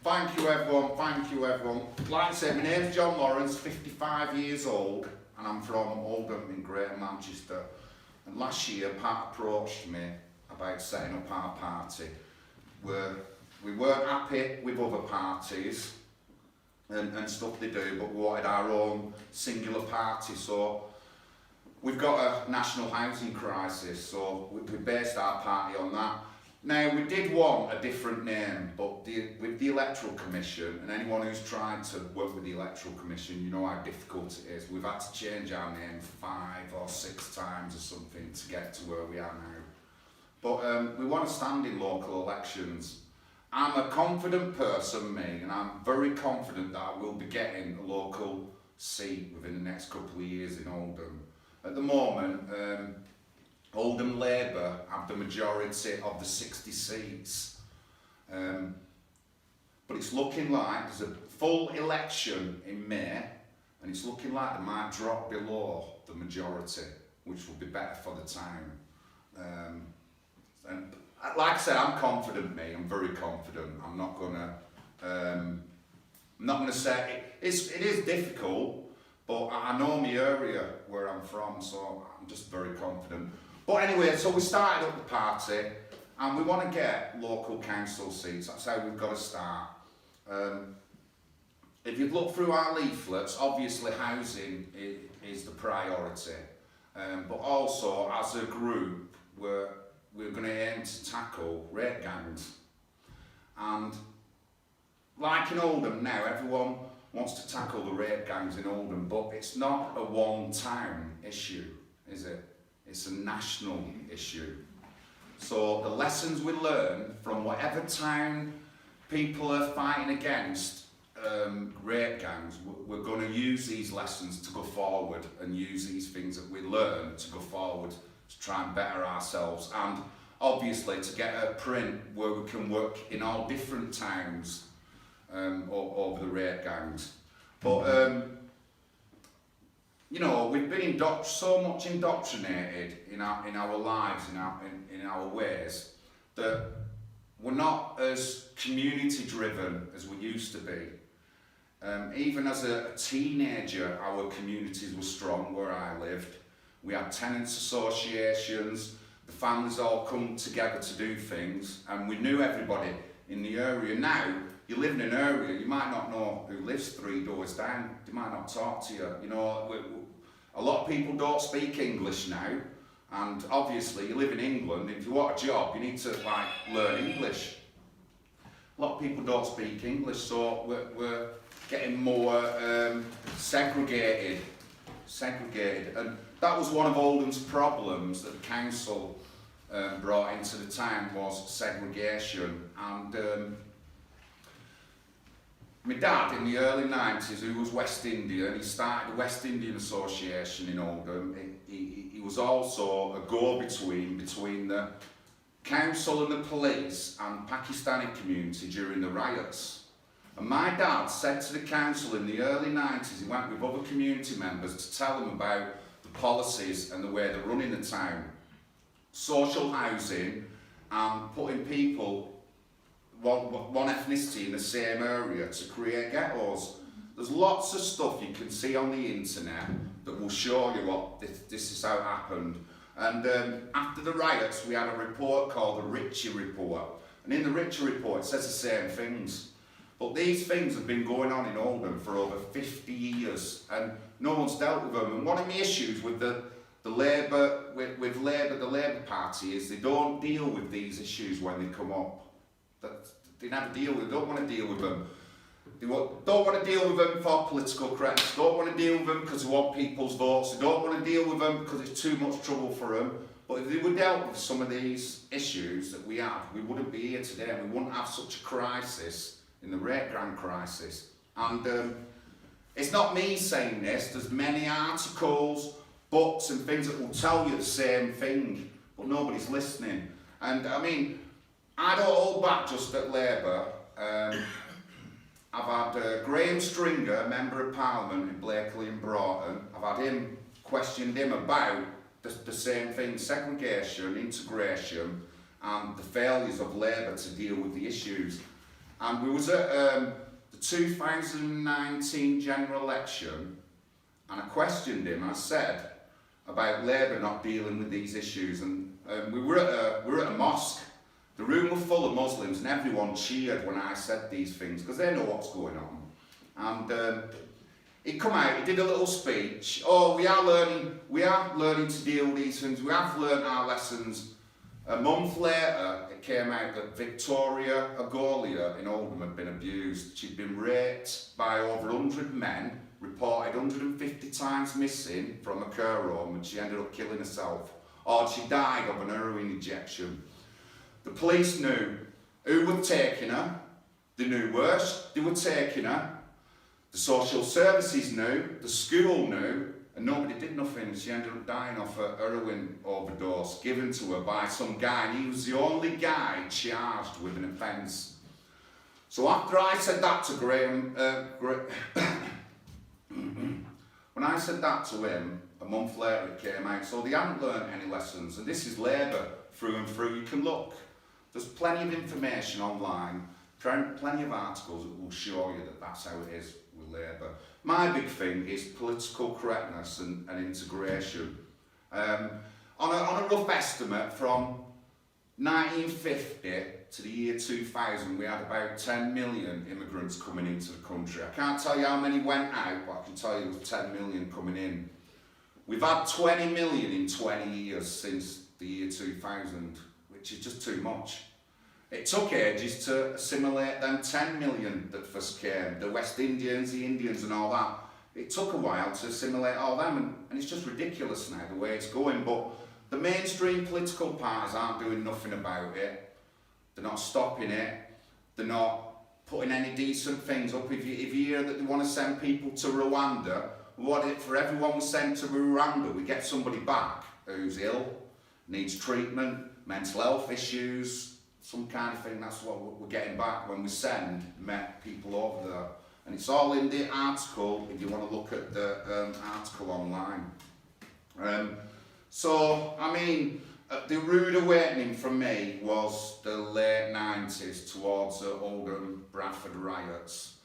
Thank you everyone, thank you everyone. Like I said, my name's John Lawrence, 55 years old, and I'm from Oldham in Greater Manchester. And last year, Pat approached me about setting up our party. We weren't happy with other parties and stuff they do, but we wanted our own singular party. So we've got a national housing crisis, so we based our party on that. Now, we did want a different name, but with the Electoral Commission, and anyone who's tried to work with the Electoral Commission, you know how difficult it is. We've had to change our name 5 or 6 times or something to get to where we are now. But we want to stand in local elections. I'm a confident person, me, and I'm very confident that I will be getting a local seat within the next couple of years in Oldham. At the moment, Oldham Labour have the majority of the 60 seats, but it's looking like there's a full election in May, and it's looking like they might drop below the majority, which will be better for the town. And like I said, I'm confident, me. I'm very confident. I'm not gonna say it is difficult, but I know my area where I'm from, so I'm just very confident. But anyway, so we started up the party, and we want to get local council seats. That's how we've got to start. If you've looked through our leaflets, obviously housing is the priority, but also as a group, we're going to aim to tackle rape gangs. And like in Oldham now, everyone wants to tackle the rape gangs in Oldham, but it's not a one-town issue, is it? It's a national issue. So the lessons we learn from whatever town people are fighting against rape gangs, we're going to use these lessons to go forward and use these things that we learn to go forward to try and better ourselves, and obviously to get a print where we can work in all different towns over the rape gangs. But you know, we've been so much indoctrinated in our lives, in our ways, that we're not as community driven as we used to be. Even as a teenager, our communities were strong where I lived. We had tenants associations, the families all come together to do things, and we knew everybody in the area. Now, you live in an area, you might not know who lives 3 doors down, they might not talk to you. You know, a lot of people don't speak English now, and obviously you live in England, if you want a job, you need to learn English. A lot of people don't speak English, so we're getting more segregated, and that was one of Oldham's problems that the council brought into the town, was segregation. And my dad, in the early 90s, who was West Indian, he started the West Indian Association in Oldham. He was also a go-between between the council and the police and Pakistani community during the riots. And my dad said to the council in the early 90s, he went with other community members to tell them about the policies and the way they're running the town. Social housing and putting people, one ethnicity in the same area, to create ghettos. There's lots of stuff you can see on the internet that will show you what this is how it happened. And after the riots, we had a report called the Ritchie Report. And in the Ritchie Report, it says the same things. But these things have been going on in Oldham for over 50 years, and no one's dealt with them. And one of the issues with the Labour Party is they don't deal with these issues when they come up. They never deal with them, don't want to deal with them. They don't want to deal with them for political correctness, don't want to deal with them because they want people's votes, they don't want to deal with them because it's too much trouble for them. But if they were dealt with some of these issues that we have, we wouldn't be here today, and we wouldn't have such a crisis in the rape gang crisis. And it's not me saying this, there's many articles, books and things that will tell you the same thing, but nobody's listening. And I mean, I don't hold back just at Labour. I've had Graham Stringer, Member of Parliament in Blakely and Broughton. I've had questioned him about the same thing, segregation, integration, and the failures of Labour to deal with the issues. And we was at the 2019 general election, and I questioned him. I said about Labour not dealing with these issues, and we were at a mosque. The room was full of Muslims, and everyone cheered when I said these things because they know what's going on. And he come out, he did a little speech. Oh, we are learning to deal with these things. We have learned our lessons. A month later, it came out that Victoria Agolia in Oldham had been abused. She'd been raped by over 100 men, reported 150 times missing from a care home, and she ended up killing herself. Or she died of an heroin injection. The police knew who were taking her. They knew where they were taking her. The social services knew, the school knew, and nobody did nothing. She ended up dying of a heroin overdose given to her by some guy, and he was the only guy charged with an offence. So after I said that to Graham, when I said that to him, a month later it came out. So they haven't learned any lessons, and this is Labour through and through. You can look. There's plenty of information online, plenty of articles that will show you that that's how it is with Labour. My big thing is political correctness and integration. On a rough estimate, from 1950 to the year 2000, we had about 10 million immigrants coming into the country. I can't tell you how many went out, but I can tell you there was 10 million coming in. We've had 20 million in 20 years since the year 2000, which is just too much. It took ages to assimilate them 10 million that first came, the West Indians, the Indians and all that. It took a while to assimilate all them, and it's just ridiculous now the way it's going. But the mainstream political parties aren't doing nothing about it. They're not stopping it. They're not putting any decent things up. If you hear that they want to send people to Rwanda, what if for everyone we send to Rwanda, we get somebody back who's ill, needs treatment, mental health issues, some kind of thing. That's what we're getting back when we send people over there. And it's all in the article, if you want to look at the article online. So, I mean, the rude awakening for me was the late 90s towards the Oldham Bradford riots.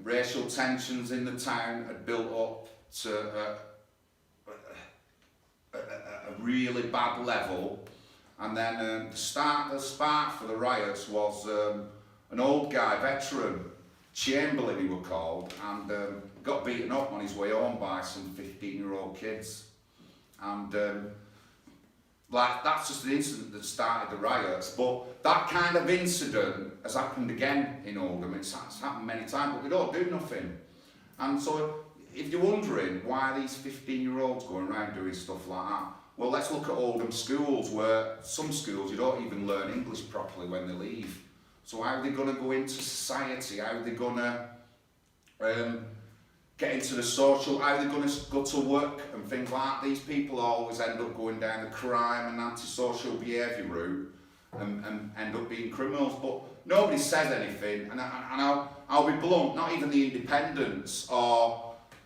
Racial tensions in the town had built up to a really bad level. And then the spark for the riots was an old guy, veteran, Chamberlain he were called, and got beaten up on his way home by some 15-year-old kids. And that's just an incident that started the riots. But that kind of incident has happened again in Oldham. It's happened many times, but we don't do nothing. And so if you're wondering why these 15-year-olds going around doing stuff like that, well, let's look at Oldham schools, where some schools you don't even learn English properly when they leave. So how are they going to go into society? How are they going to get into the social? How are they going to go to work and things like that? These people always end up going down the crime and antisocial behaviour route and end up being criminals. But nobody says anything, and I'll be blunt, not even the independents or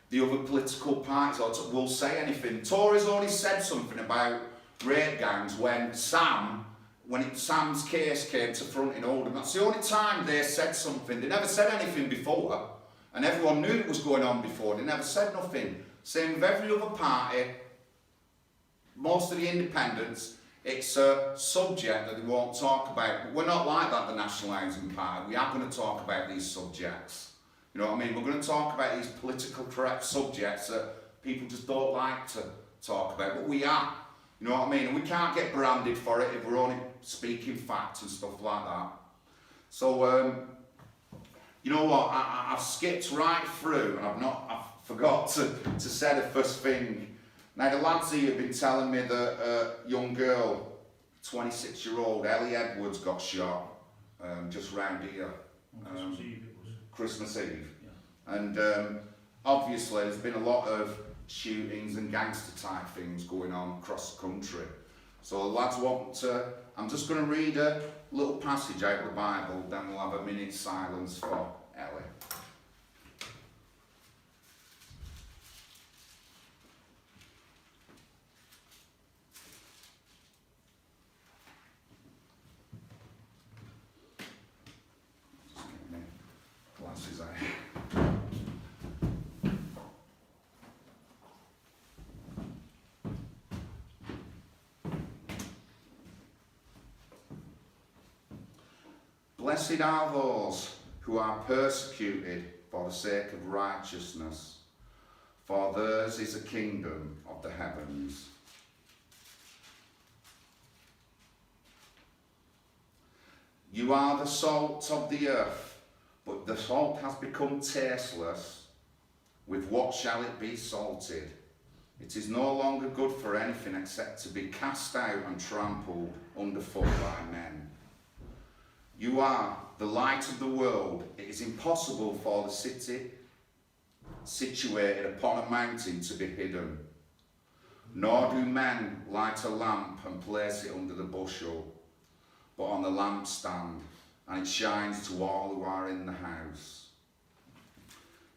the other political parties will say anything. Tories only said something about rape gangs when Sam's case came to front in Oldham. That's the only time they said something. They never said anything before, and everyone knew it was going on before. They never said nothing. Same with every other party. Most of the independents, it's a subject that they won't talk about. But we're not like that, the National Housing Party. We are going to talk about these subjects. You know what I mean? We're going to talk about these political correct subjects that people just don't like to talk about, but we are. You know what I mean? And we can't get branded for it if we're only speaking facts and stuff like that. So, you know what? I've skipped right through, and I forgot to say the first thing. Now, the lads here have been telling me that a young girl, 26-year-old Ellie Edwards, got shot just round here. Christmas Eve. Yeah. And obviously there's been a lot of shootings and gangster type things going on across the country. So the lads want to, I'm just going to read a little passage out of the Bible, then we'll have a minute's silence for Ellie. Blessed are those who are persecuted for the sake of righteousness, for theirs is the kingdom of the heavens. You are the salt of the earth, but the salt has become tasteless. With what shall it be salted? It is no longer good for anything except to be cast out and trampled underfoot by men. You are the light of the world. It is impossible for the city situated upon a mountain to be hidden. Nor do men light a lamp and place it under the bushel, but on the lampstand, and it shines to all who are in the house.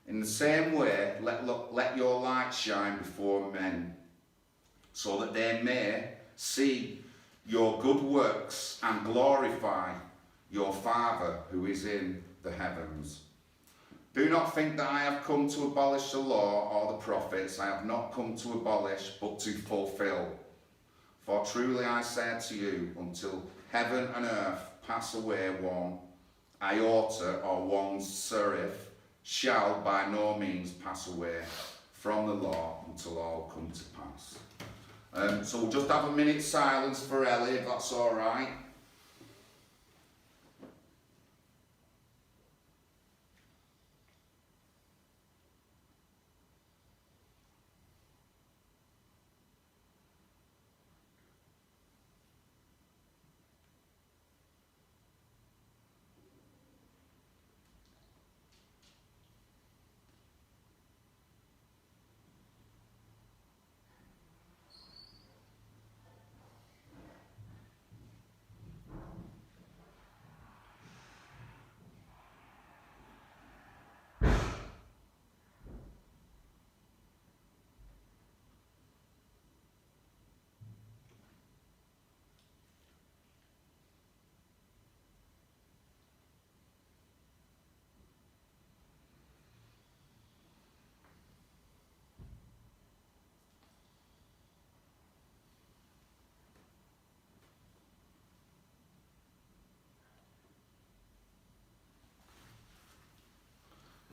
In the same way, let your light shine before men, so that they may see your good works and glorify your Father who is in the heavens. Do not think that I have come to abolish the law or the prophets. I have not come to abolish, but to fulfill. For truly I say to you, until heaven and earth pass away, one iota or one serif shall by no means pass away from the law until all come to pass. So we'll just have a minute's silence for Ellie, if that's all right.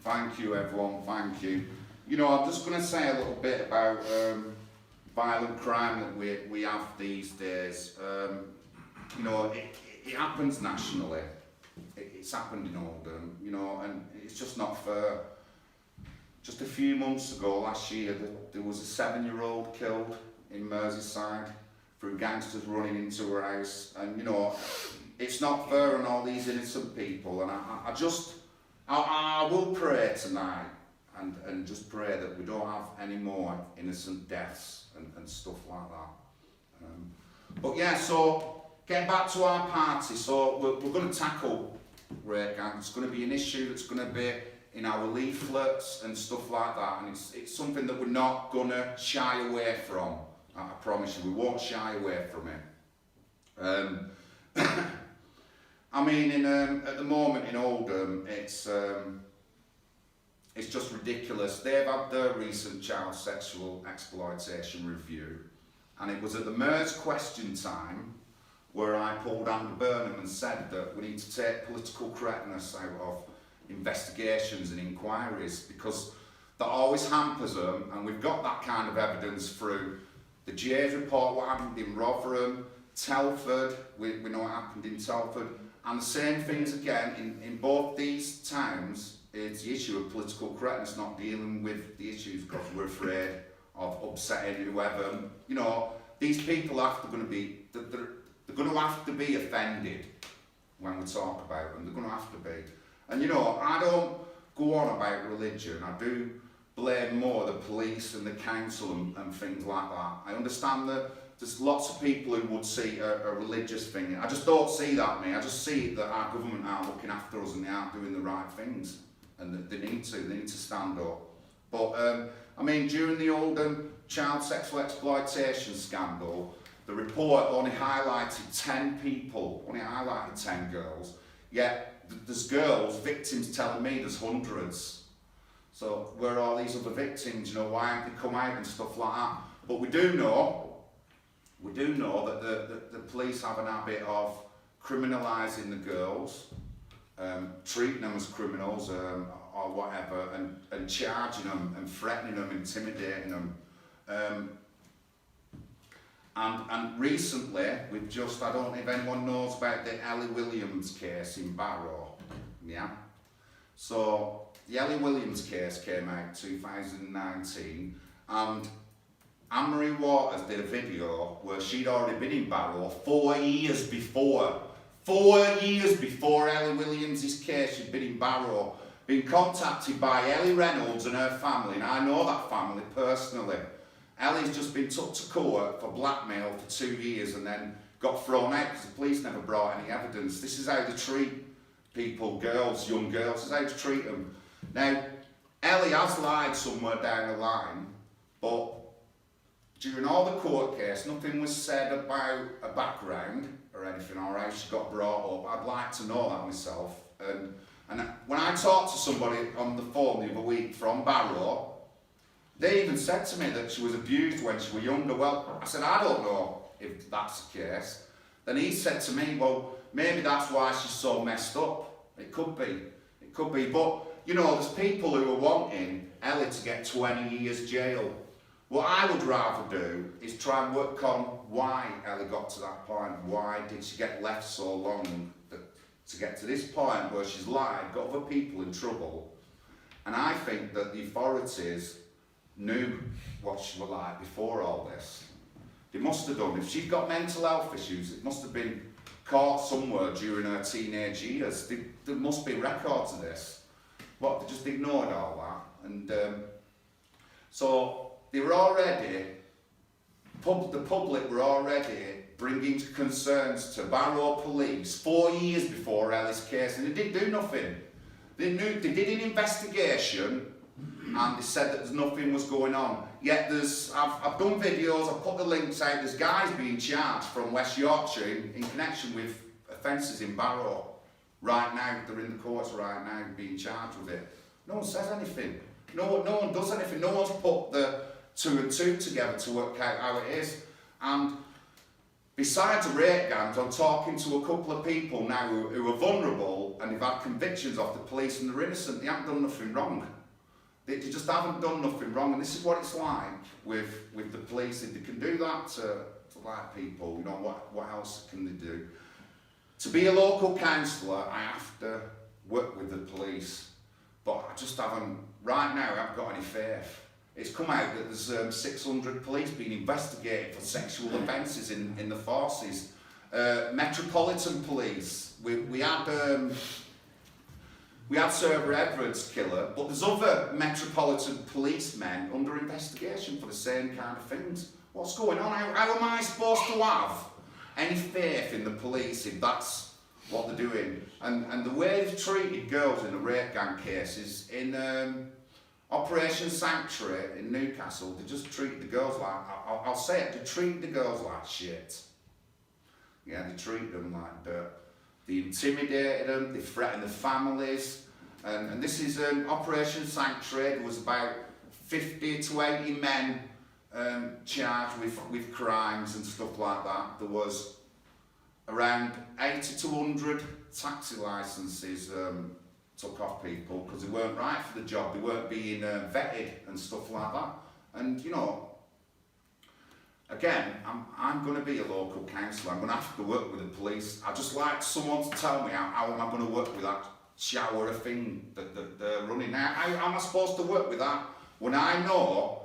Thank you, everyone, thank you. You know, I'm just going to say a little bit about violent crime that we have these days. You know, it happens nationally. It's happened in Oldham, you know, and it's just not fair. Just a few months ago, last year, there was a 7-year-old killed in Merseyside through gangsters running into her house. And, you know, it's not fair on all these innocent people. And I will pray tonight and just pray that we don't have any more innocent deaths and stuff like that. But yeah, so getting back to our party, so we're going to tackle rape gang. It's going to be an issue that's going to be in our leaflets and stuff like that, and it's something that we're not going to shy away from. I promise you, we won't shy away from it. I mean, at the moment in Oldham, it's just ridiculous. They've had their recent child sexual exploitation review, and it was at the Mayor's question time where I pulled Andy Burnham and said that we need to take political correctness out of investigations and inquiries, because that always hampers them, and we've got that kind of evidence through the Jay's report, what happened in Rotherham, Telford, we know what happened in Telford. And the same things again in both these towns. It's the issue of political correctness, not dealing with the issues because we're afraid of upsetting whoever. You know, these people they're going to have to be offended when we talk about them. They're going to have to be. And you know, I don't go on about religion. I do blame more the police and the council and things like that. I understand that there's lots of people who would see a religious thing. I just don't see that, mate. I just see that our government aren't looking after us and they aren't doing the right things. And that they need to stand up. But, I mean, during the Oldham child sexual exploitation scandal, the report only highlighted 10 people, only highlighted 10 girls. Yet, there's girls, victims telling me there's hundreds. So, where are all these other victims? You know, why haven't they come out and stuff like that? But we do know that the police have an habit of criminalising the girls, treating them as criminals or whatever, and charging them and threatening them, intimidating them. And recently, we've just, I don't know if anyone knows about the Ellie Williams case in Wirral, yeah? So, the Ellie Williams case came out 2019, and Anne-Marie Waters did a video where she'd already been in Wirral 4 years before. 4 years before Ellie Williams' case, she'd been in Wirral, been contacted by Ellie Reynolds and her family, and I know that family personally. Ellie's just been took to court for blackmail for 2 years and then got thrown out because the police never brought any evidence. This is how they treat people, girls, young girls, this is how they treat them. Now, Ellie has lied somewhere down the line, but during all the court case, nothing was said about a background or anything, or how she got brought up. I'd like to know that myself. And when I talked to somebody on the phone the other week from Barrow, they even said to me that she was abused when she was younger. Well, I said, I don't know if that's the case. Then he said to me, well, maybe that's why she's so messed up. It could be. It could be. But, you know, there's people who are wanting Ellie to get 20 years jail. What I would rather do is try and work on why Ellie got to that point. Why did she get left so long to get to this point where she's lied, got other people in trouble? And I think that the authorities knew what she was like before all this. They must have done. If she's got mental health issues, it must have been caught somewhere during her teenage years. There must be records of this. What, they just ignored all that. And so they were already, the public were already bringing concerns to Barrow Police 4 years before Ellie's case, and they didn't do nothing. They did an investigation, and they said that nothing was going on. Yet I've done videos, I've put the links out, there's guys being charged from West Yorkshire in connection with offences in Barrow. Right now, they're in the courts right now being charged with it. No one says anything. No one does anything. No one's put the 2 and 2 together to work out how it is. And besides the rape gangs, I'm talking to a couple of people now who are vulnerable and they've had convictions off the police and they're innocent. They haven't done nothing wrong. They just haven't done nothing wrong, and this is what it's like with the police. If they can do that to like people, you know, what else can they do? To be a local councillor, I have to work with the police, but I just haven't, right now, I haven't got any faith. It's come out that there's 600 police being investigated for sexual offences in the forces. Metropolitan Police, we had Sir Everett's killer, but there's other Metropolitan policemen under investigation for the same kind of things. What's going on? How am I supposed to have any faith in the police if that's what they're doing? And the way they've treated girls in the rape gang cases, in Operation Sanctuary in Newcastle, they just treat the girls like, I'll say it, they treat the girls like shit. Yeah, they treat them like dirt. They intimidated them, they threatened the families, and this is Operation Sanctuary. There was about 50 to 80 men charged with crimes and stuff like that. There was around 80 to 100 taxi licences took off people because they weren't right for the job, they weren't being vetted and stuff like that. And you know, again, I'm going to be a local councillor. I'm going to have to work with the police. I'd just like someone to tell me how am I going to work with that shower thing that they're running now. How am I supposed to work with that when I know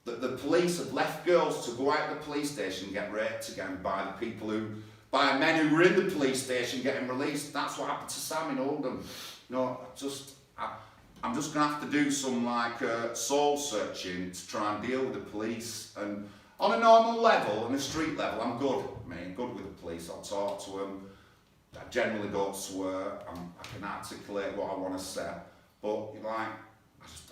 that the police have left girls to go out of the police station and get raped again by by men who were in the police station getting released? That's what happened to Sam in Oldham. You know, I'm just going to have to do some soul searching to try and deal with the police. And on a normal level, on a street level, I'm good. I'm good with the police. I'll talk to them. I generally don't swear. I can articulate what I want to say. But I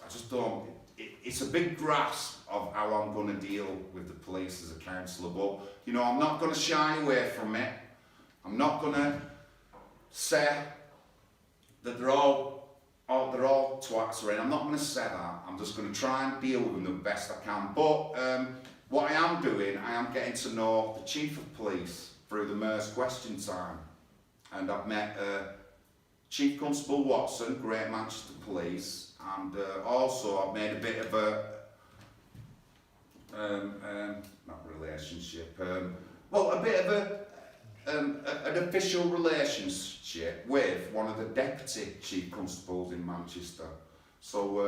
just don't. It's a big grasp of how I'm going to deal with the police as a councillor. But you know, I'm not going to shy away from it. I'm not going to say that they're all twats or anything. I'm not going to say that. I'm just going to try and deal with them the best I can. But what I am doing, I am getting to know the Chief of Police through the Mayor's Question Time. And I've met Chief Constable Watson, Great Manchester Police, and also I've made a bit of a not relationship, well, a bit of an official relationship with one of the deputy chief constables in Manchester. So,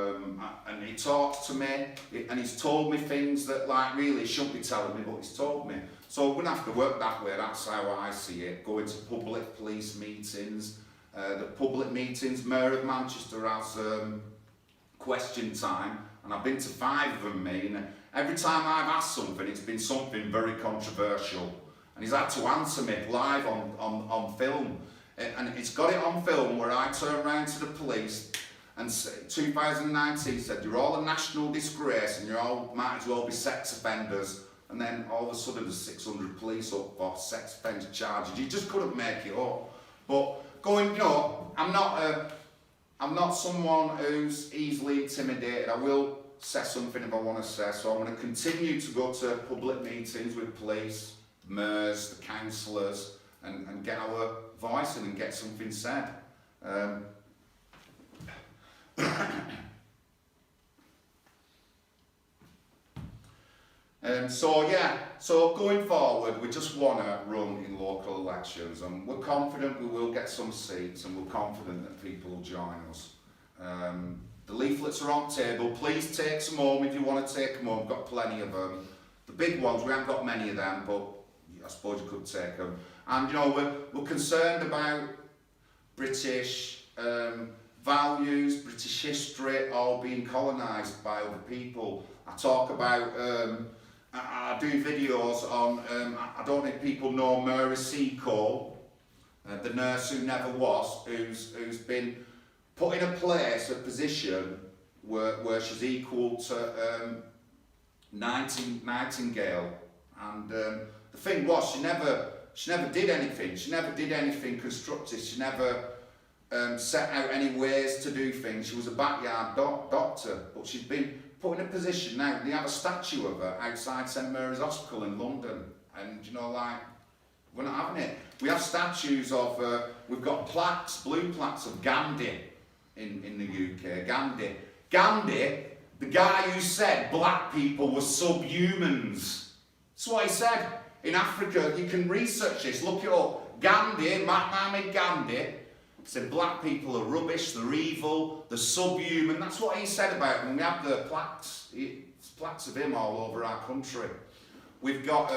and he talks to me, and he's told me things that, like, really shouldn't be telling me, but he's told me. So we're going to have to work that way. That's how I see it. Going to public police meetings, the public meetings. Mayor of Manchester has question time, and I've been to 5 of them, and every time I've asked something, it's been something very controversial. And he's had to answer me live on film. And it's got it on film where I turned around to the police and 2019 said, you're all a national disgrace and you all might as well be sex offenders. And then all of a sudden there's 600 police up for sex offence charges. You just couldn't make it up. But going, you know, I'm not someone who's easily intimidated. I will say something if I want to say. So I'm going to continue to go to public meetings with police, mayors, the councillors, and get our voice in and get something said. So going forward, we just want to run in local elections, and we're confident we will get some seats, and we're confident that people will join us. The leaflets are on table. Please take some home if you want to take them home. We've got plenty of them. The big ones, we haven't got many of them, but I suppose you could take them. And you know, we're concerned about British values, British history, all being colonised by other people. I talk about, I do videos on, I don't think people know Mary Seacole, the nurse who never was, who's been put in a place, a position where she's equal to Nightingale. And the thing was, she never did anything. She never did anything constructive. She never set out any ways to do things. She was a backyard doctor, but she's been put in a position now. They have a statue of her outside St Mary's Hospital in London, and you know, like, we're not having it. We have statues of, we've got plaques, blue plaques of Gandhi in the UK. Gandhi, the guy who said black people were subhumans. That's what he said. In Africa, you can research this, look it up. Gandhi, Mahatma Gandhi, said black people are rubbish, they're evil, they're subhuman. That's what he said about them. We have the plaques, plaques of him all over our country. We've got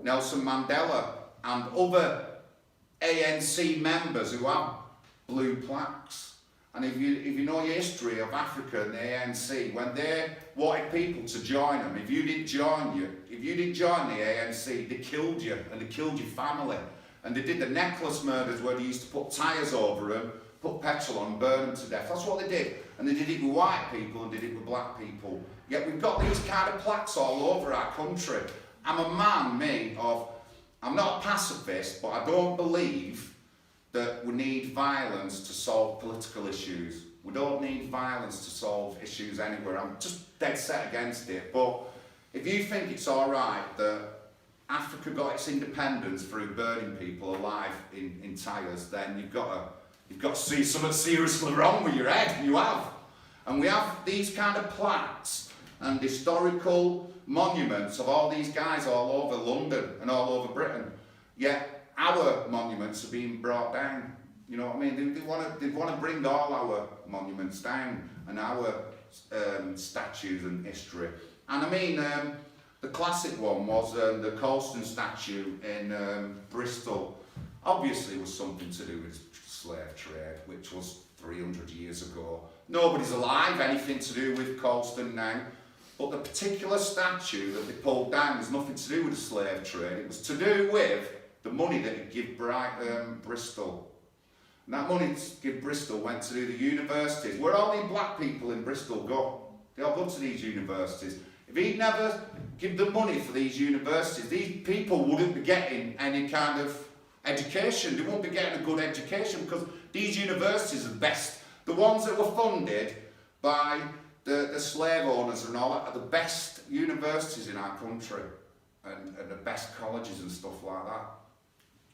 Nelson Mandela and other ANC members who have blue plaques. And if you know your history of Africa and the ANC, when they wanted people to join them, if you didn't join the ANC, they killed you, and they killed your family. And they did the necklace murders where they used to put tyres over them, put petrol on, burn them to death. That's what they did. And they did it with white people and did it with black people. Yet we've got these kind of plaques all over our country. I'm a man, I'm not a pacifist, but I don't believe that we need violence to solve political issues. We don't need violence to solve issues anywhere. I'm just dead set against it. But if you think it's all right that Africa got its independence through burning people alive in tyres, then you've got to see something seriously wrong with your head. You have. And we have these kind of plaques and historical monuments of all these guys all over London and all over Britain. Yet our monuments are being brought down. You know what I mean? They want to bring all our monuments down and our statues and history. And I mean, the classic one was the Colston statue in Bristol. Obviously, it was something to do with slave trade, which was 300 years ago. Nobody's alive, anything to do with Colston now. But the particular statue that they pulled down was nothing to do with the slave trade. It was to do with the money that it gave Bristol. And that money to give Bristol went to do the universities. Where all these black people in Bristol go? They all go to these universities. If he'd never give the money for these universities, these people wouldn't be getting any kind of education. They won't be getting a good education because these universities are the best. The ones that were funded by the slave owners and all that are the best universities in our country and the best colleges and stuff like that.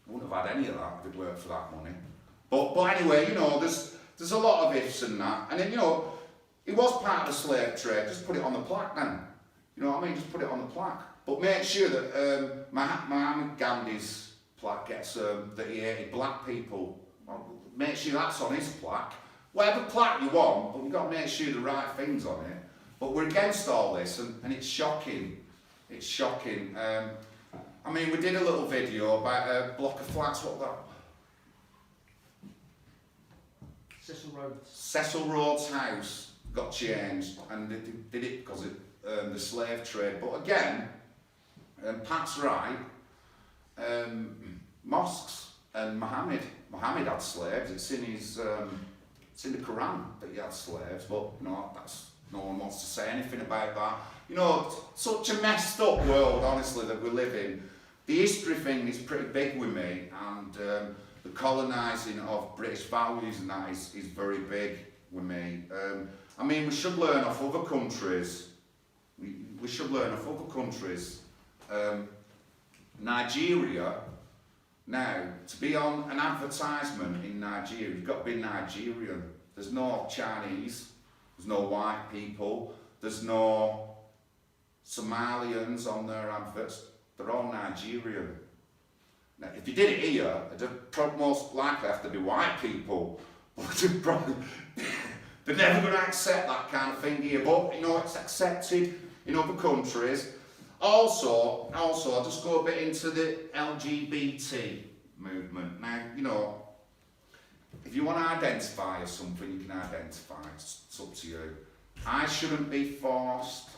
Wouldn't have had any of that if it weren't for that money. But anyway, you know, there's a lot of ifs and that. And then, you know, it was part of the slave trade. Just put it on the plaque then. You know what I mean? Just put it on the plaque. But make sure that Mahatma Gandhi's plaque gets that he hated black people. Well, make sure that's on his plaque. Whatever plaque you want, but you've got to make sure the right thing's on it. But we're against all this, and it's shocking. It's shocking. I mean, we did a little video about a block of flats. What was that? Cecil Rhodes' house got changed, and they did it because of the slave trade. But again, Pat's right. Mosques and Muhammad had slaves. It's in his, it's in the Quran that he had slaves. But you know, no one wants to say anything about that. You know, such a messed up world, honestly, that we live in. The history thing is pretty big with me, and the colonising of British values and that is very big with me. I mean, we should learn off other countries. We should learn off other countries. Nigeria, now, to be on an advertisement in Nigeria, you've got to be Nigerian. There's no Chinese, there's no white people, there's no Somalians on their adverts. They're all Nigerian. Now, if you did it here, it'd most likely have to be white people. They're never going to accept that kind of thing here, but you know, it's accepted in other countries. Also, I'll just go a bit into the LGBT movement. Now, you know, if you want to identify as something, you can identify. It's up to you. I shouldn't be forced.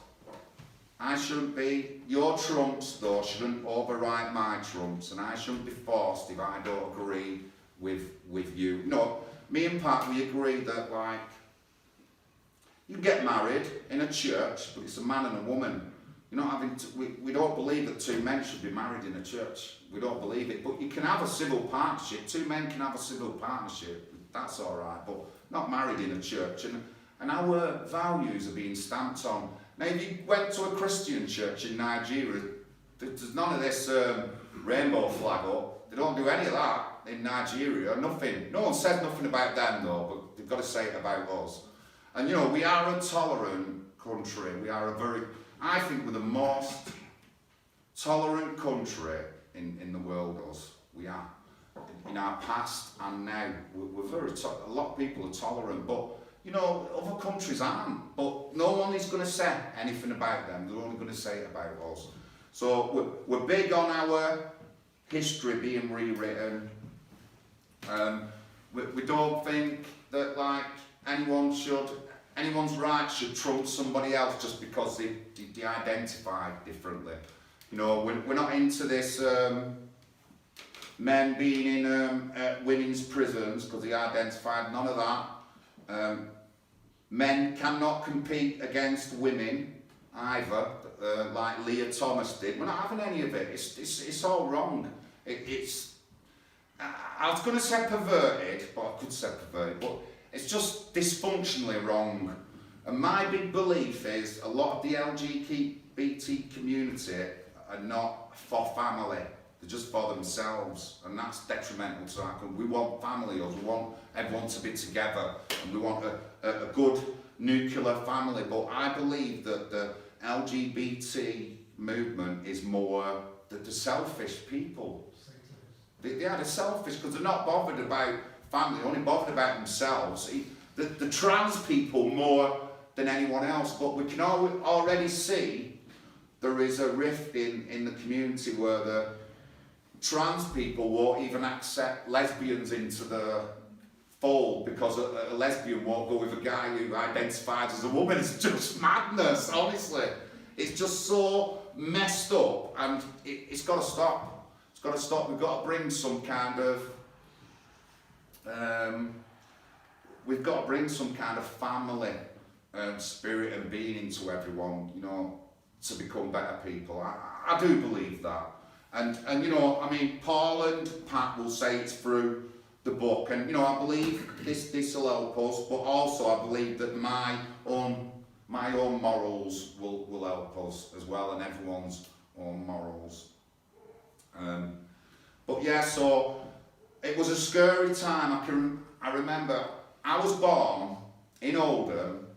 I shouldn't be, your trumps though shouldn't override my trumps, and I shouldn't be forced if I don't agree with you. No, me and Pat, we agree that, like, you can get married in a church, but it's a man and a woman. You're not having to, we don't believe that two men should be married in a church. We don't believe it, but you can have a civil partnership. Two men can have a civil partnership. That's all right, but not married in a church. And our values are being stamped on. Now, if you went to a Christian church in Nigeria, there's none of this rainbow flag up. They don't do any of that in Nigeria, nothing. No one says nothing about them though, but they've got to say it about us. And you know, we are a tolerant country. We are I think we're the most tolerant country in the world, us. We are. In our past and now, we're a lot of people are tolerant, but you know, other countries aren't, but no one is going to say anything about them. They're only going to say it about us. So we're big on our history being rewritten. We don't think that, like, anyone's rights should trump somebody else just because they identify differently. You know, we're not into this men being in women's prisons because they identified, none of that. Men cannot compete against women either, like Leah Thomas did. We're not having any of it. It's all wrong. I was going to say perverted, but I could say perverted, but it's just dysfunctionally wrong. And my big belief is a lot of the LGBT community are not for family. They're just for themselves, and that's detrimental to our country. We want family, or we want everyone to be together, and we want a good nuclear family. But I believe that the LGBT movement is more the selfish people. They are the selfish because they're not bothered about family, only bothered about themselves. The trans people more than anyone else, but we can already see there is a rift in the community where the trans people won't even accept lesbians into the fold because a lesbian won't go with a guy who identifies as a woman. It's just madness, honestly. It's just so messed up, and it's got to stop. It's got to stop. We've got to bring some kind of we've got to bring some kind of family spirit and being into everyone, you know, to become better people. I do believe that. And you know, I mean, Paul and Pat will say it's through the book, and you know, I believe this will help us, but also I believe that my own morals will help us as well, and everyone's own morals. But yeah, so it was a scary time. I remember I was born in Oldham,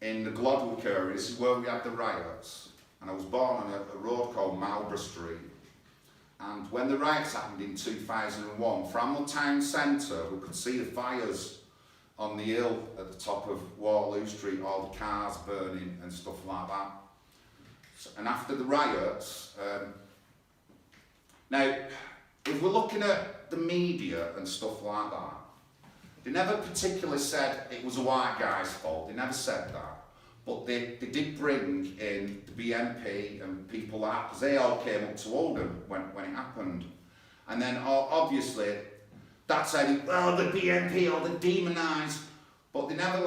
in the Glodwick area. This is where we had the riots. And I was born on a road called Marlborough Street. And when the riots happened in 2001, from the town centre, we could see the fires on the hill at the top of Wirral Street, all the cars burning and stuff like that. And after the riots, now, if we're looking at the media and stuff like that, they never particularly said it was a white guy's fault. They never said that. But they did bring in the BNP and people like that, because they all came up to Oldham when it happened. And then obviously, that's how the BNP, or the demonised, but they never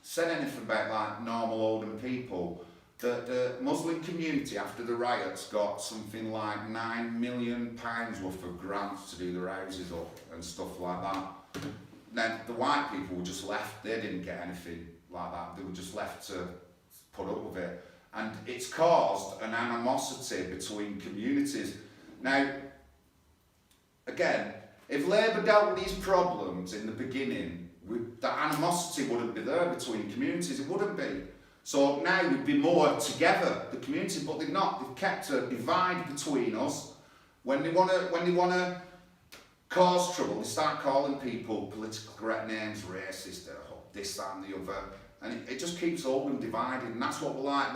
said anything about normal Oldham people. The Muslim community after the riots got something like £9 million worth of grants to do their houses up and stuff like that. Then the white people were just left, they didn't get anything like that, they were just left to put up with it. And it's caused an animosity between communities. Now, again, if Labour dealt with these problems in the beginning, that animosity wouldn't be there between communities, it wouldn't be. So now we'd be more together, the community, but they're not. They've kept a divide between us. When they want to cause trouble, they start calling people politically correct names, racist, this, that and the other. And it just keeps Oldham divided, and that's what we're like.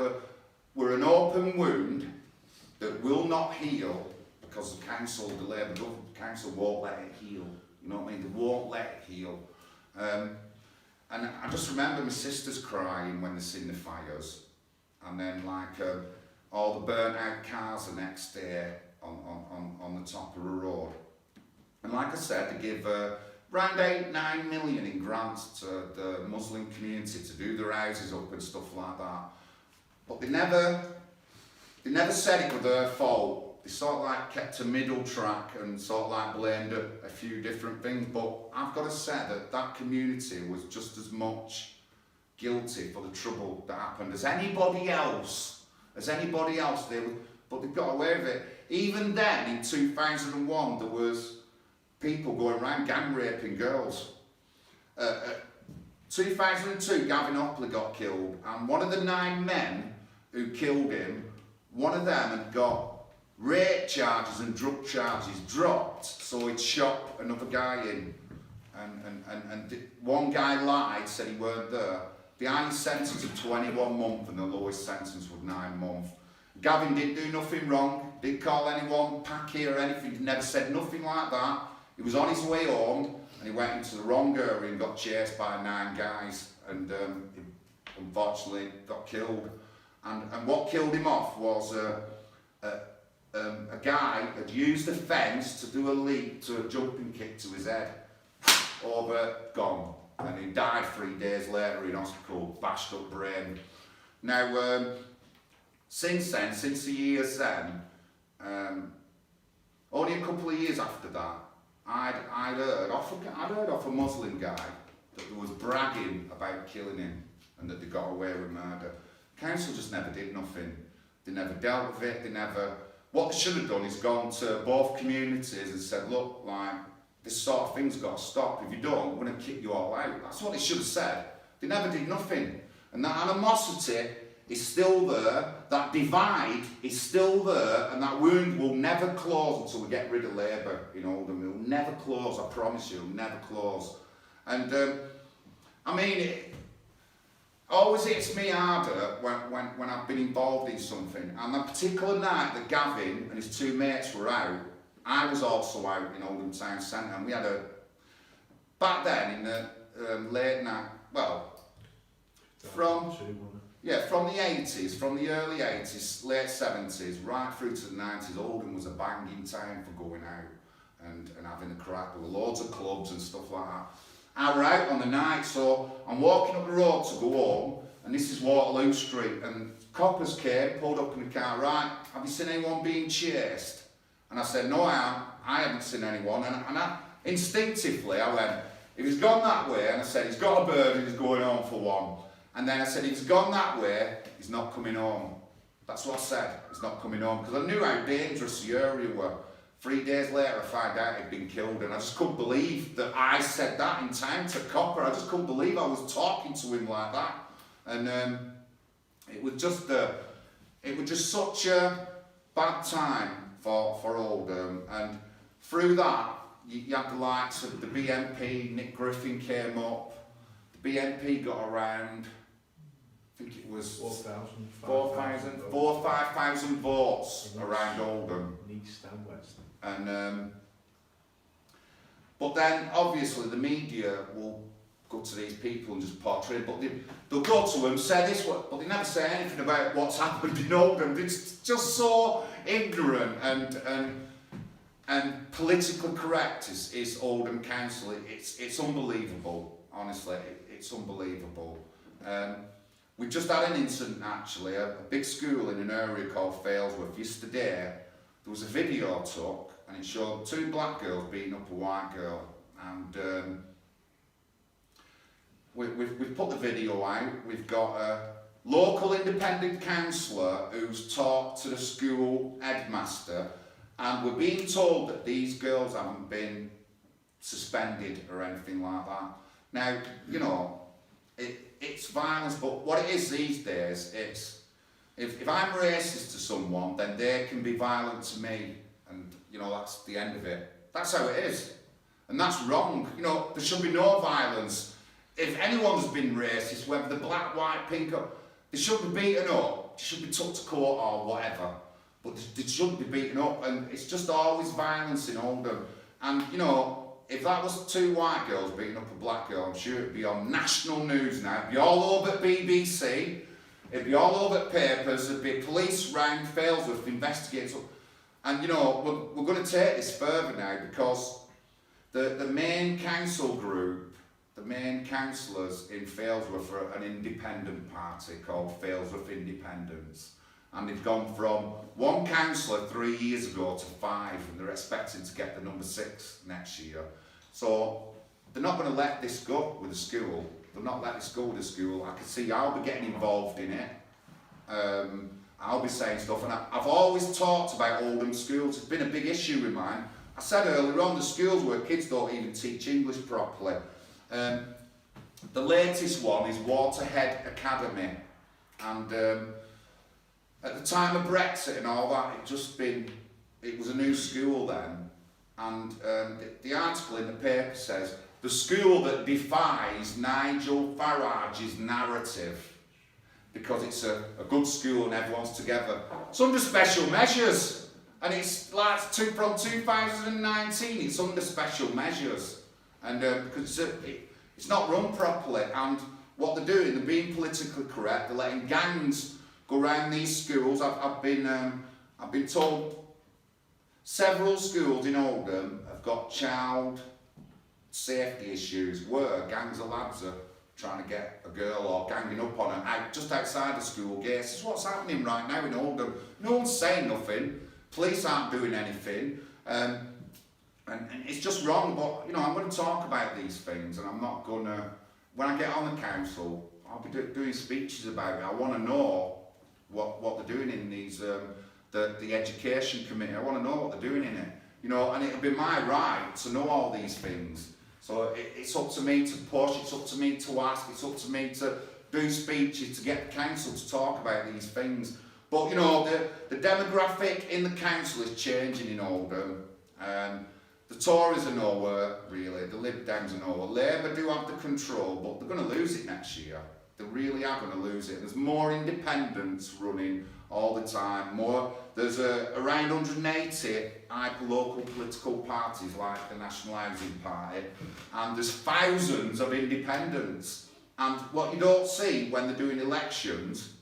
We're an open wound that will not heal because the council, the Labour government, the council won't let it heal. You know what I mean? They won't let it heal. And I just remember my sisters crying when they seen the fires, and then all the burnt out cars the next day on the top of the road. And like I said, they give around 8-9 million in grants to the Muslim community to do their houses up and stuff like that. But they never said it was their fault. They sort of kept a middle track and sort of blamed a few different things. But I've got to say that community was just as much guilty for the trouble that happened as anybody else. But they got away with it. Even then, in 2001, there was people going around gang raping girls. 2002, Gavin Hopley got killed, and one of the 9 men who killed him, one of them had got rape charges and drug charges dropped, so he'd shot another guy in, and one guy lied, said he weren't there. The highest sentence of 21 months and the lowest sentence was 9 months. Gavin didn't do nothing wrong, didn't call anyone packy or anything, he never said nothing like that. He was on his way home and he went into the wrong area and got chased by 9 guys, and he unfortunately got killed. And what killed him off was a guy had used a fence to do a leap to a jumping kick to his head. Over, gone. And he died 3 days later in hospital, bashed up brain. Now, since the years then, only a couple of years after that, I'd heard off a Muslim guy that there was bragging about killing him and that they got away with murder. Council just never did nothing. They never dealt with it. What they should have done is gone to both communities and said, look, this sort of thing's got to stop. If you don't, we're going to kick you all out. That's what they should have said. They never did nothing. And that animosity is still there, that divide is still there, and that wound will never close until we get rid of Labour in Oldham. It will never close, I promise you, it will never close. And it always hits me harder when I've been involved in something. And that particular night that Gavin and his 2 mates were out, I was also out in Oldham Town Centre, and we had back then in the late night, from the 80s, from the early 80s, late 70s, right through to the 90s, Oldham was a banging town for going out and having a crack. There were loads of clubs and stuff like that. I were out on the night, so I'm walking up the road to go home, and this is Waterloo Street, and coppers came, pulled up in the car. Right, have you seen anyone being chased? And I said, no, I haven't seen anyone. And I instinctively, I went, if he's gone that way, and I said, he's got a bird and he's going home for one. And then I said, if he's gone that way, he's not coming home. That's what I said, he's not coming home. Because I knew how dangerous the area were. 3 days later I found out he'd been killed, and I just couldn't believe that I said that in time to Copper. I just couldn't believe I was talking to him like that. And it was just such a bad time for Oldham. And through that, you had the likes of the BNP, Nick Griffin came up. The BNP got around, I think it was 4,000 or 5,000 votes around Oldham. East and West. And but then obviously the media will go to these people and just portray, but they'll go to them, say this, but they never say anything about what's happened in Oldham. It's just so ignorant and politically correct is Oldham Council. It's unbelievable, honestly, it's unbelievable. We've just had an incident actually, a big school in an area called Failsworth. Yesterday there was a video took and it showed 2 black girls beating up a white girl, and we've put the video out. We've got a local independent councillor who's talked to the school headmaster, and we're being told that these girls haven't been suspended or anything like that. Now, you know, it's violence, but what it is these days, it's if I'm racist to someone, then they can be violent to me, and you know, that's the end of it. That's how it is, and that's wrong. You know, there should be no violence. If anyone's been racist, whether they're black, white, pink, or, they shouldn't be beaten up, they should be took to court or whatever, but they shouldn't be beaten up, and it's just always violence in Oldham. And you know, if that was 2 white girls beating up a black girl, I'm sure it'd be on national news now. It'd be all over BBC, it'd be all over papers, there'd be police round Failsworth investigating. And you know, we're going to take this further now, because the main council group, the main councillors in Failsworth are an independent party called Failsworth Independents. And they've gone from 1 councillor 3 years ago to 5, and they're expecting to get the number 6 next year. So they're not going to let this go with the school. They'll not let this go with the school. I can see I'll be getting involved in it. I'll be saying stuff, and I've always talked about Oldham schools. It's been a big issue of mine. I said earlier on, the schools where kids don't even teach English properly. The latest one is Waterhead Academy, and at the time of Brexit and all that, it was a new school then, and the article in the paper says, the school that defies Nigel Farage's narrative, because it's a good school and everyone's together. It's under special measures, and it's like from 2019, it's under special measures, and because it's not run properly, and what they're doing, they're being politically correct, they're letting gangs go around these schools. I've been told several schools in Oldham have got child safety issues where gangs of lads are trying to get a girl or ganging up on her just outside the school gates. This is what's happening right now in Oldham. No one's saying nothing. Police aren't doing anything. And it's just wrong, but you know, I'm going to talk about these things, and I'm not going to, when I get on the council, I'll be doing speeches about it. I want to know what they're doing in these, the education committee. I want to know what they're doing in it, you know, and it'll be my right to know all these things. So it's up to me to push, it's up to me to ask, it's up to me to do speeches, to get the council to talk about these things. But you know, the demographic in the council is changing in Oldham. The Tories are nowhere, really, the Lib Dems are nowhere. Labour do have the control, but they're going to lose it next year. They really are going to lose it. There's more independents running all the time. There's around 180 hyper-local political parties like the National Housing Party, and there's thousands of independents. And what you don't see when they're doing elections,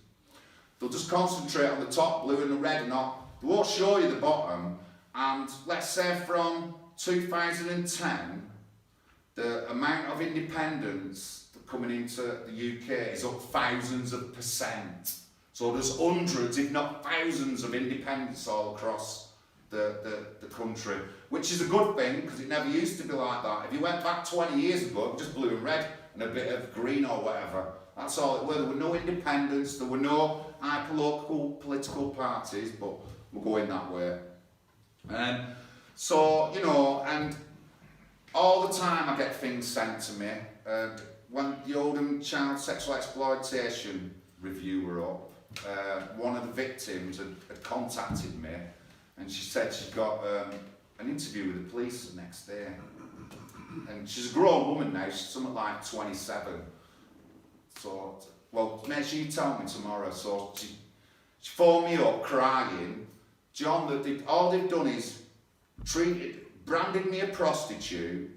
they'll just concentrate on the top, blue and the red, they won't show you the bottom. And let's say from 2010, the amount of independents coming into the UK is up thousands of %. So there's hundreds, if not thousands, of independents all across the country, which is a good thing, because it never used to be like that. If you went back 20 years ago, it was just blue and red and a bit of green or whatever. That's all it was. There were no independents, there were no hyper-local political parties, but we're going that way. So, you know, and all the time I get things sent to me. When the Oldham Child Sexual Exploitation review were up, one of the victims had contacted me, and she said she got an interview with the police the next day. And she's a grown woman now, she's something like 27. So, well, make sure you tell me tomorrow. So she phoned me up crying. John, all they've done is branded me a prostitute,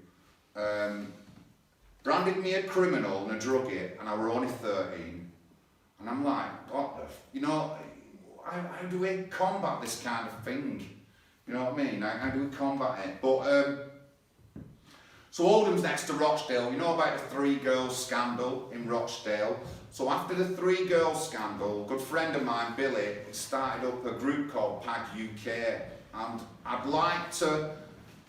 branded me a criminal and a druggie, and I were only 13. And I'm like, what the, you know, how do we combat this kind of thing? You know what I mean? How do we combat it? But, so Oldham's next to Rochdale. You know about the 3 girls scandal in Rochdale? So after the 3 girls scandal, a good friend of mine, Billy, started up a group called PAG-UK. And I'd like to,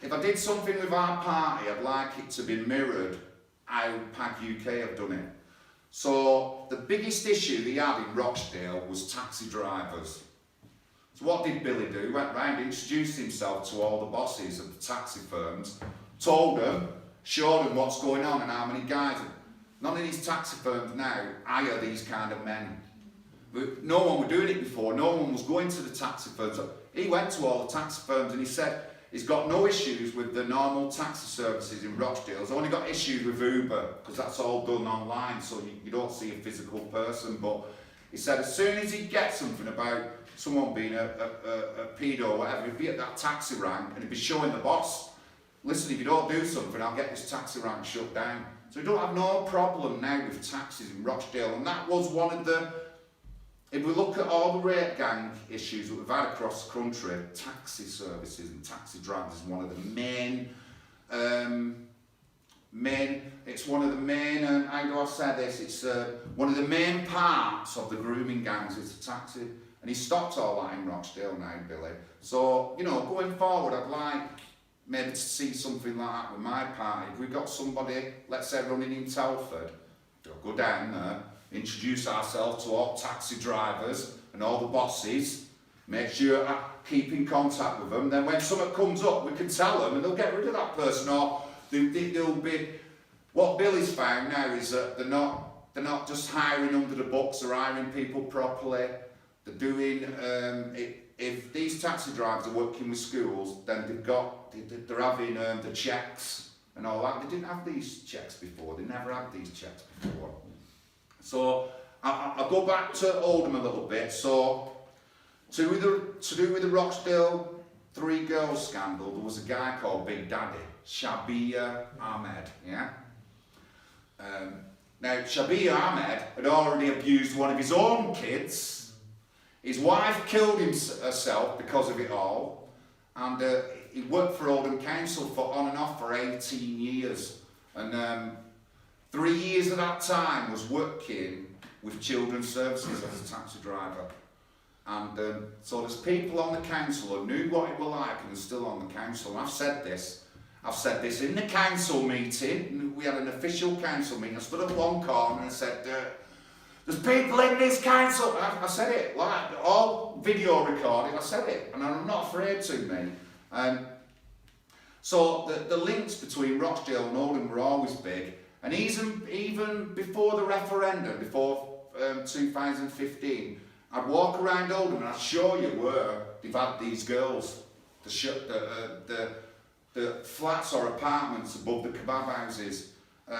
if I did something with our party, I'd like it to be mirrored how PAG-UK have done it. So the biggest issue they had in Rochdale was taxi drivers. So what did Billy do? He went round, introduced himself to all the bosses of the taxi firms, told them, showed them what's going on and how many guys. None of these taxi firms now hire these kind of men. No one was doing it before, no one was going to the taxi firms. He went to all the taxi firms and he said he's got no issues with the normal taxi services in Rochdale. He's only got issues with Uber because that's all done online, so you don't see a physical person. But he said as soon as he gets something about someone being a pedo or whatever, he'd be at that taxi rank and he'd be showing the boss, listen, if you don't do something, I'll get this taxi rank shut down. So we don't have no problem now with taxis in Rochdale, and that was one of the, if we look at all the rape gang issues that we've had across the country, taxi services and taxi drivers is one of the main, it's one of the main, how do I say this, it's one of the main parts of the grooming gangs is the taxi, and he stopped all that in Rochdale now, Billy. So, you know, going forward, I'd like maybe to see something like that with my party. If we've got somebody, let's say running in Telford, go down there, introduce ourselves to all taxi drivers and all the bosses, make sure I keep in contact with them, then when something comes up, we can tell them and they'll get rid of that person, or they'll be, what Billy's found now is that they're not just hiring under the books, they're hiring people properly, they're doing, if these taxi drivers are working with schools, then they're having the checks and all that. They didn't have these checks before, they never had these checks before. So I'll go back to Oldham a little bit. So to do with the Rochdale 3 girls scandal, there was a guy called Big Daddy, Shabir Ahmed, yeah? Now Shabir Ahmed had already abused one of his own kids. His wife killed herself because of it all, and he worked for Oldham Council for on and off for 18 years, and 3 years of that time was working with Children's Services as a taxi driver. And so there's people on the council who knew what it was like and are still on the council. And I've said this in the council meeting. We had an official council meeting. I stood at one corner and said, there's people in this council. I said it, like, all video recording, I said it, and I'm not afraid to, mate. So the links between Rochdale and Oldham were always big, and even before the referendum, before 2015, I'd walk around Oldham and I'd show you where they've had these girls, the flats or apartments above the kebab houses. 2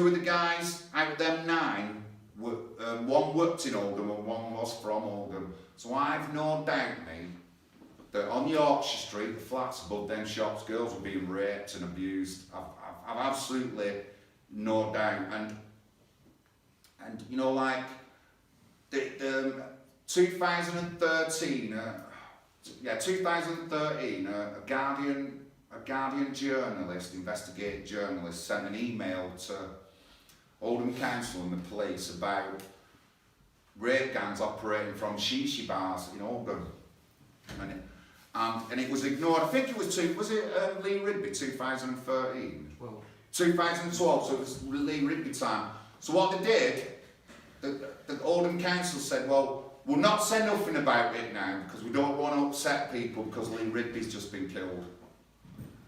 of the guys out of them 9, one worked in Oldham and one was from Oldham. So I've no doubt, mate, that on Yorkshire Street, the flats above them shops, girls were being raped and abused. I've absolutely no doubt. And you know, like, the 2013, a Guardian journalist, investigative journalist, sent an email to Oldham Council and the police about rape gangs operating from shishi bars in Oldham, and it was ignored. I think it was Lee Rigby 2013, 2012. So it was Lee Rigby time. So what they did, the Oldham Council said, well, we'll not say nothing about it now because we don't want to upset people because Lee Rigby's just been killed.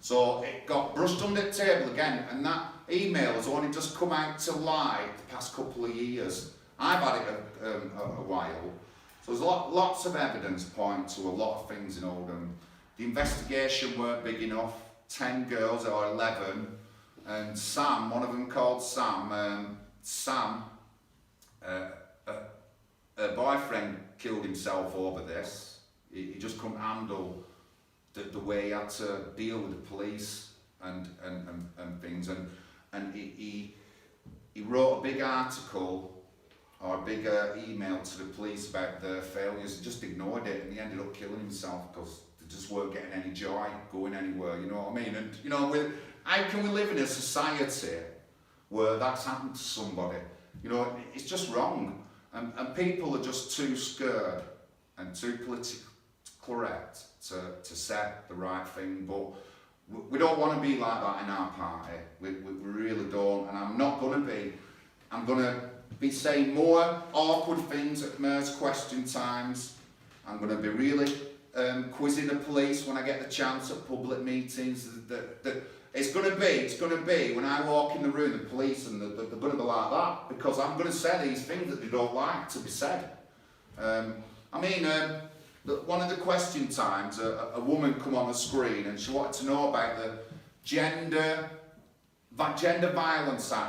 So it got brushed under the table again, and that email has only just come out to light the past couple of years. I've had it a while. So there's lots of evidence pointing to a lot of things in Oldham. The investigation weren't big enough. 10 girls, or 11, and Sam, one of them called Sam, her boyfriend killed himself over this. He just couldn't handle the way he had to deal with the police and things, and he wrote a big article or a big email to the police about their failures, and just ignored it, and he ended up killing himself because they just weren't getting any joy going anywhere, you know what I mean? And you know, how can we live in a society where that's happened to somebody? You know, it's just wrong, and people are just too scared and too politically correct to say the right thing. But we don't want to be like that in our party. We really don't, and I'm not going to be. I'm going to be saying more awkward things at Mayor's question times. I'm going to be really quizzing the police when I get the chance at public meetings. It's going to be when I walk in the room, the police, and they're going to be like that, because I'm going to say these things that they don't like to be said. One of the question times, a woman come on the screen and she wanted to know about the Gender Violence Act.